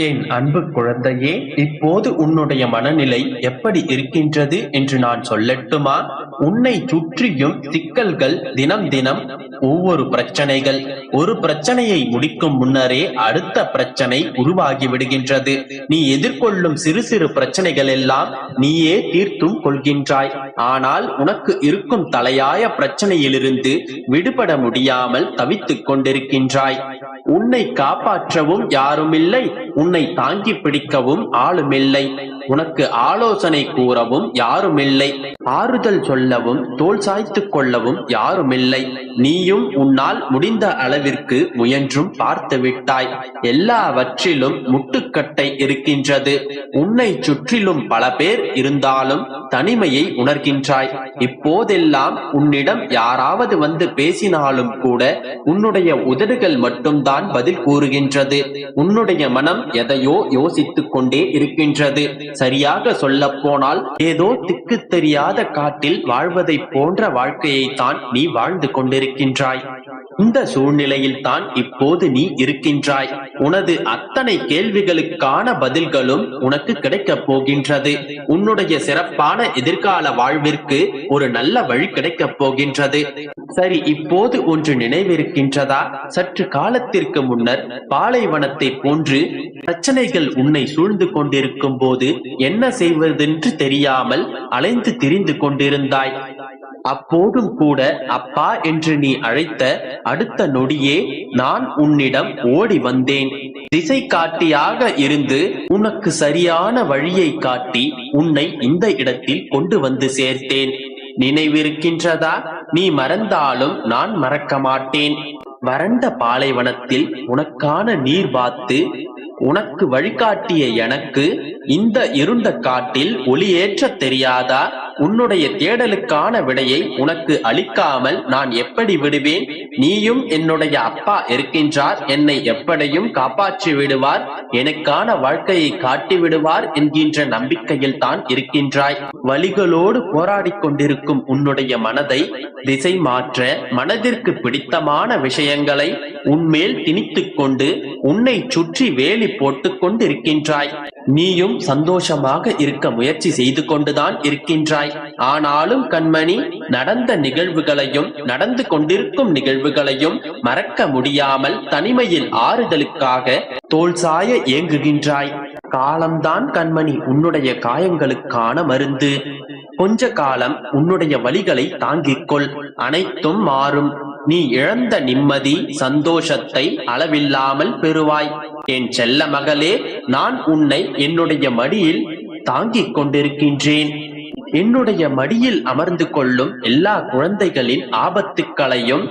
என் அன்பு குழந்தையே, இப்போது உன்னுடைய மனநிலை எப்படி இருக்கின்றது என்று நான் சொல்லட்டுமா? உன்னை சுற்றியும் சிக்கல்கள், தினம் தினம் ஒவ்வொரு பிரச்சனைகள். ஒரு பிரச்சனையை முடிக்கும் முன்னரே அடுத்த பிரச்சனை உருவாகி விடுகின்றது. நீ எதிர்கொள்ளும் சிறு சிறு பிரச்சனைகள் எல்லாம் நீயே தீர்த்தும் கொள்கின்றாய். ஆனால் உனக்கு இருக்கும் தலையாய பிரச்சனையிலிருந்து விடுபட முடியாமல் தவித்துக் கொண்டிருக்கின்றாய். உன்னை காப்பாற்றவும் யாருமில்லை, உன்னை தாங்கி பிடிக்கவும் ஆளுமில்லை, உனக்கு ஆலோசனை கூறவும் யாருமில்லை, ஆறுதல் சொல்லவும் தோள் சாய்த்துக் கொள்ளவும் யாருமில்லை. நீயும் உன்னால் முடிந்த அளவிற்கு முயன்றும் பார்த்து விட்டாய். எல்லாவற்றிலும் முட்டுக்கட்டை இருக்கின்றது. உன்னை சுற்றிலும் பல பேர் இருந்தாலும் தனிமையை உணர்கின்றாய். இப்போதெல்லாம் உன்னிடம் யாராவது வந்து பேசினாலும் கூட உன்னுடைய உதடுகள் மட்டும்தான் பதில் கூறுகின்றது. உன்னுடைய மனம் எதையோ யோசித்துக் கொண்டே இருக்கின்றது. சரியாக சொல்ல போனால் ஏதோ திக்கு தெரியாத காட்டில் வாழ்வதை போன்ற வாழ்க்கையைத்தான் நீ வாழ்ந்து கொண்டிருக்கின்றாய். இந்த சூழ்நிலையில் தான் இப்போது நீ இருக்கின்றாய். உனது அத்தனை கேள்விகளுக்கான பதில்களும் உனக்கு கிடைக்கப் போகின்றது. உன்னுடைய சிறப்பான எதிர்கால வாழ்விற்கு ஒரு நல்ல வழி கிடைக்கப் போகின்றது. சரி, இப்போது ஒன்று நினைவிருக்கின்றதா? சற்று காலத்திற்கு முன்னர் பாலைவனத்தை போன்று பிரச்சனைகள் உன்னை சூழ்ந்து கொண்டிருக்கும் போது என்ன செய்வதென்று தெரியாமல் அலைந்து திரிந்து கொண்டிருந்தாய். அப்போதும் கூட அப்பா என்று நீ அழைத்த அடுத்த நொடியே நான் உன்னிடம் ஓடி வந்தேன். திசை காட்டியாக இருந்து உனக்கு சரியான வழியை காட்டி உன்னை இந்த இடத்தில் கொண்டு வந்து சேர்த்தேன். நினைவிருக்கின்றதா? நீ மறந்தாலும் நான் மறக்க மாட்டேன். வறண்ட பாலைவனத்தில் உனக்கான நீர் பார்த்து உனக்கு வழிகாட்டிய எனக்கு இந்த இருண்ட காட்டில் ஒளியேற்ற தெரியாதா? உன்னுடைய தேடலுக்கான விடையை உனக்கு அளிக்காமல் நான் எப்படி விடுவேன்? நீயும் என்னுடைய அப்பா இருக்கின்றார், என்னை எப்படியும் காப்பாற்றி விடுவார், எனக்கான வாழ்க்கையை காட்டி விடுவார் என்கின்ற நம்பிக்கையில் தான் இருக்கின்றாய். வலிகளோடு போராடி கொண்டிருக்கும் உன்னுடைய மனதை திசை மாற்ற மனதிற்கு பிடித்தமான விஷயங்களை உன்மேல் திணித்துக் கொண்டு உன்னை சுற்றி வேலி போட்டுக் கொண்டிருக்கின்றாய். நீயும் சந்தோஷமாக இருக்க முயற்சி செய்து கொண்டுதான் இருக்கின்றாய். ஆனாலும் கண்மணி, நடந்த நிகழ்வுகளையும் நடந்து கொண்டிருக்கும் நிகழ்வுகளையும் மறக்க முடியாமல் தனிமையில் ஆறுதலுக்காக தோள் சாய ஏங்குகின்றாய். காலம்தான் கண்மணி உன்னுடைய காயங்களுக்கான மருந்து. கொஞ்ச காலம் உன்னுடைய வலிகளை தாங்கிக்கொள், அனைத்தும் மாறும். நீ இழந்த நிம்மதி, சந்தோஷத்தை அளவில்லாமல் பெறுவாய். என் செல்ல மகளே, நான் உன்னை என்னுடைய மடியில் தாங்கிக் கொண்டிருக்கின்றேன். என்னுடைய மடியில் அமர்ந்து கொள்ளும் எல்லா குழந்தைகளின் ஆபத்துக்களையும்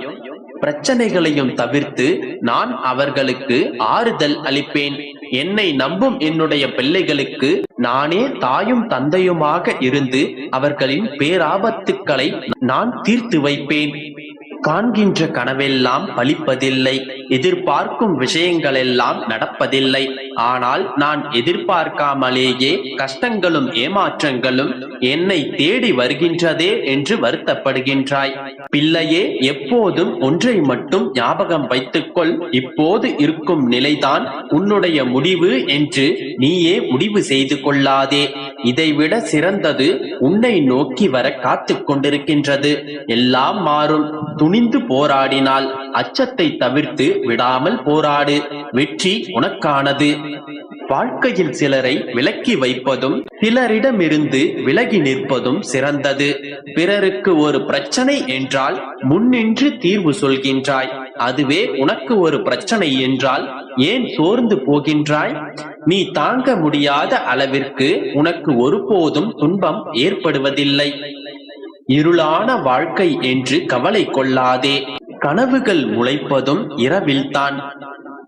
பிரச்சனைகளையும் தவிர்த்து நான் அவர்களுக்கு ஆறுதல் அளிப்பேன். என்னை நம்பும் என்னுடைய பிள்ளைகளுக்கு நானே தாயும் தந்தையுமாக இருந்து அவர்களின் பேராபத்துக்களை நான் தீர்த்து வைப்பேன். காண்கின்ற கனவெல்லாம் பலிப்பதில்லை, எதிர்பார்க்கும் விஷயங்களெல்லாம் நடப்பதில்லை. ஆனால் நான் எதிர்பார்க்காமலேயே கஷ்டங்களும் ஏமாற்றங்களும் என்னை தேடி வருகின்றதே என்று வருத்தப்படுகின்றாய். பிள்ளையே, எப்போதும் ஒன்றை மட்டும் ஞாபகம் வைத்துக்கொள். இப்போது இருக்கும் நிலைதான் உன்னுடைய முடிவு என்று நீயே முடிவு செய்து கொள்ளாதே. இதைவிட சிறந்தது உன்னை நோக்கி வர காத்து கொண்டிருக்கின்றது. எல்லாம் மாறும். துணிந்து போராடினால் அச்சத்தை தவிர்த்து விடாமல் போராடு. வெற்றி உனக்கானது. வாழ்க்கையில் சிலரை விலக்கி வைப்பதும் சிலரிடமிருந்து விலகி நிற்பதும் சிறந்தது. பிறருக்கு ஒரு பிரச்சனை என்றால் முன்னின்று தீர்வு சொல்கின்றாய். அதுவே உனக்கு ஒரு பிரச்சனை என்றால் ஏன் சோர்ந்து போகின்றாய்? நீ தாங்க முடியாத அளவிற்கு உனக்கு ஒருபோதும் துன்பம் ஏற்படுவதில்லை. இருளான வாழ்க்கை என்று கவலை கொள்ளாதே. கனவுகள் முளைப்பதும் இரவில்தான்.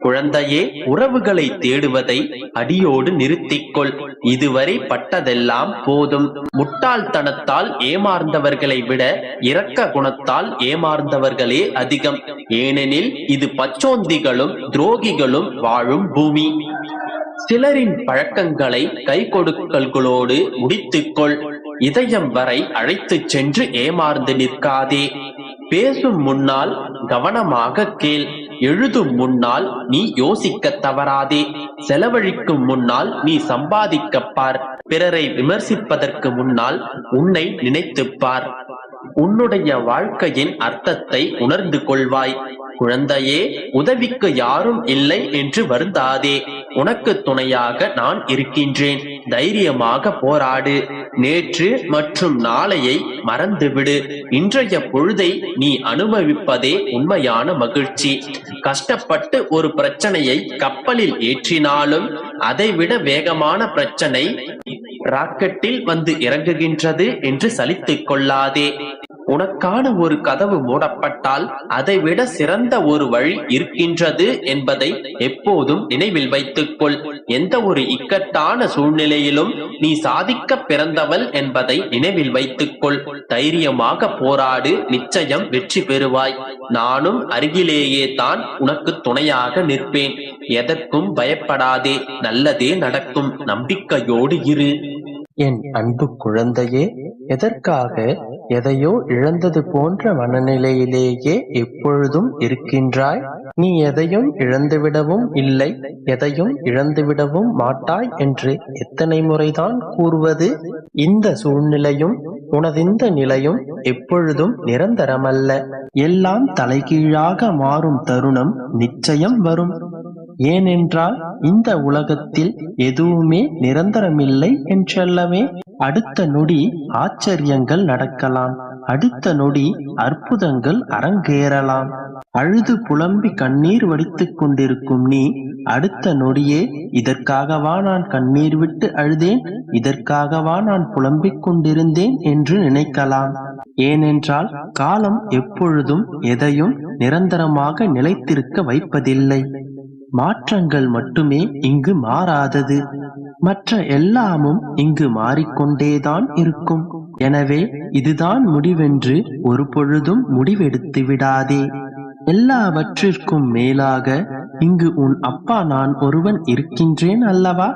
குழந்தையே, உறவுகளை தேடுவதை அடியோடு நிறுத்திக்கொள். இதுவரை பட்டதெல்லாம் போதும். முட்டாள்தனத்தால் ஏமாந்தவர்களை விட இரக்க குணத்தால் ஏமாந்தவர்களே அதிகம். ஏனெனில் இது பச்சோந்திகளும் துரோகிகளும் வாழும் பூமி. சிலரின் பழக்கங்களை கை கொடுக்கல்களோடு முடித்துக்கொள். இதயம் வரை அழைத்துச் சென்று ஏமாந்து நிற்காதே. பேசும் முன்னால் கவனமாக கேள். எழுதும் முன்னால் நீ யோசிக்க தவறாதே. செலவழிக்கும் முன்னால் நீ சம்பாதிக்கப் பார். பிறரை விமர்சிப்பதற்கு முன்னால் உன்னை நினைத்துப் பார். உன்னுடைய வாழ்க்கையின் அர்த்தத்தை உணர்ந்து கொள்வாய். குழந்தையே, உதவிக்கு யாரும் இல்லை என்று வருந்தாதே. உனக்கு துணையாக நான் இருக்கின்றேன். தைரியமாக போராடு. நேற்று மற்றும் நாளையை மறந்துவிடு. இன்றைய பொழுதை நீ அனுபவிப்பதே உண்மையான மகிழ்ச்சி. கஷ்டப்பட்டு ஒரு பிரச்சனையை கப்பலில் ஏற்றினாலும் அதைவிட வேகமான பிரச்சனை ராக்கெட்டில் வந்து இறங்குகின்றது என்று சலித்துக் கொள்ளாதே. உனக்கான ஒரு கதவு மூடப்பட்டால் அதைவிட சிறந்த ஒரு வழி இருக்கின்றது என்பதை எப்போதும் நினைவில் வைத்துக்கொள். எந்த ஒரு இக்கட்டான சூழ்நிலையிலும் நீ சாதிக்க பிறந்தவள் என்பதை நினைவில் வைத்துக்கொள். தைரியமாக போராடு. நிச்சயம் வெற்றி பெறுவாய். நானும் அருகிலேயே தான் உனக்கு துணையாக நிற்பேன். எதற்கும் பயப்படாதே. நல்லதே நடக்கும். நம்பிக்கையோடு இரு. என் அன்பு குழந்தையே, எதற்காக எதையோ இழந்தது போன்ற மனநிலையிலேயே எப்பொழுதும் இருக்கின்றாய்? நீ எதையும் இழந்துவிடவும் இல்லை, எதையும் இழந்துவிடவும் மாட்டாய் என்று எத்தனை முறைதான் கூறுவது? இந்த சூழ்நிலையும் உனதிந்த நிலையும் எப்பொழுதும் நிரந்தரமல்ல. எல்லாம் தலைகீழாக மாறும் தருணம் நிச்சயம் வரும். ஏனென்றால் இந்த உலகத்தில் எதுவுமே நிரந்தரமில்லை என்றல்லவே. அடுத்த நொடி ஆச்சரியங்கள் நடக்கலாம். அடுத்த நொடி அற்புதங்கள் அரங்கேறலாம். அழுது புலம்பி கண்ணீர் வடித்துக் கொண்டிருக்கும் நீ அடுத்த நொடியே இதற்காகவா நான் கண்ணீர் விட்டு அழுதேன், இதற்காகவா நான் புலம்பிக் கொண்டிருந்தேன் என்று நினைக்கலாம். ஏனென்றால் காலம் எப்பொழுதும் எதையும் நிரந்தரமாக நிலைத்திருக்க வைப்பதில்லை. மாற்றங்கள் மட்டுமே இங்கு மாறாதது. மற்ற எல்லாமும் இங்கு மாறிக்கொண்டேதான் இருக்கும். எனவே இதுதான் முடிவென்று ஒரு பொழுதும் முடிவெடுத்து விடாதே. எல்லாவற்றிற்கும் மேலாக இங்கு உன் அப்பா நான் ஒருவன் இருக்கின்றேன் அல்லவா?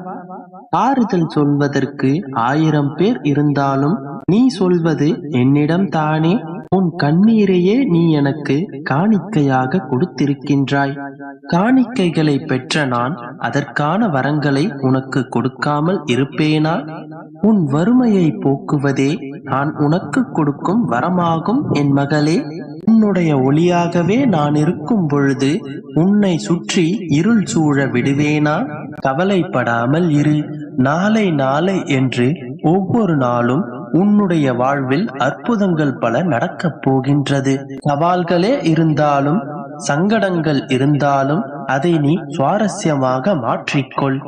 ஆறுதல் சொல்வதற்கு 1000 பேர் இருந்தாலும் நீ சொல்வது என்னிடம் தானே. உன் கண்ணீரையே நீ எனக்கு காணிக்கையாக கொடுத்திருக்கின்றாய். காணிக்கைகளை பெற்ற நான் அதற்கான வரங்களை உனக்கு கொடுக்காமல் இருப்பேனா? உன் வறுமையை போக்குவதே நான் உனக்கு கொடுக்கும் வரமாகும் என் மகளே. உன்னுடைய ஒளியாகவே நான் இருக்கும் பொழுது உன்னை சுற்றி இருள் சூழ விடுவேனா? கவலைப்படாமல் இரு. நாளை நாளை என்று ஒவ்வொரு நாளும் உன்னுடைய வாழ்வில் அற்புதங்கள் பல நடக்கப் போகின்றது. சவால்களே இருந்தாலும் சங்கடங்கள் இருந்தாலும் அதை நீ சுவாரஸ்யமாக மாற்றிக்கொள்.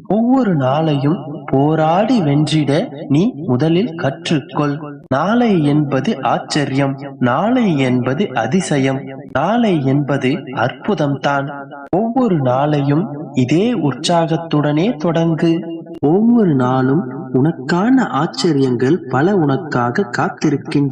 ஒவ்வொரு நாளையும் போராடி வென்றிட நீ முதலில் கற்றுக்கொள். நாளை என்பது ஆச்சரியம், நாளை என்பது அதிசயம், நாளை என்பது அற்புதம்தான். ஒவ்வொரு நாளையும் இதே உற்சாகத்துடனே தொடங்கு. ஒவ்வொரு நாளும் உனக்கான ஆச்சரியங்கள் பல உனக்காக காத்திருக்கின்றன.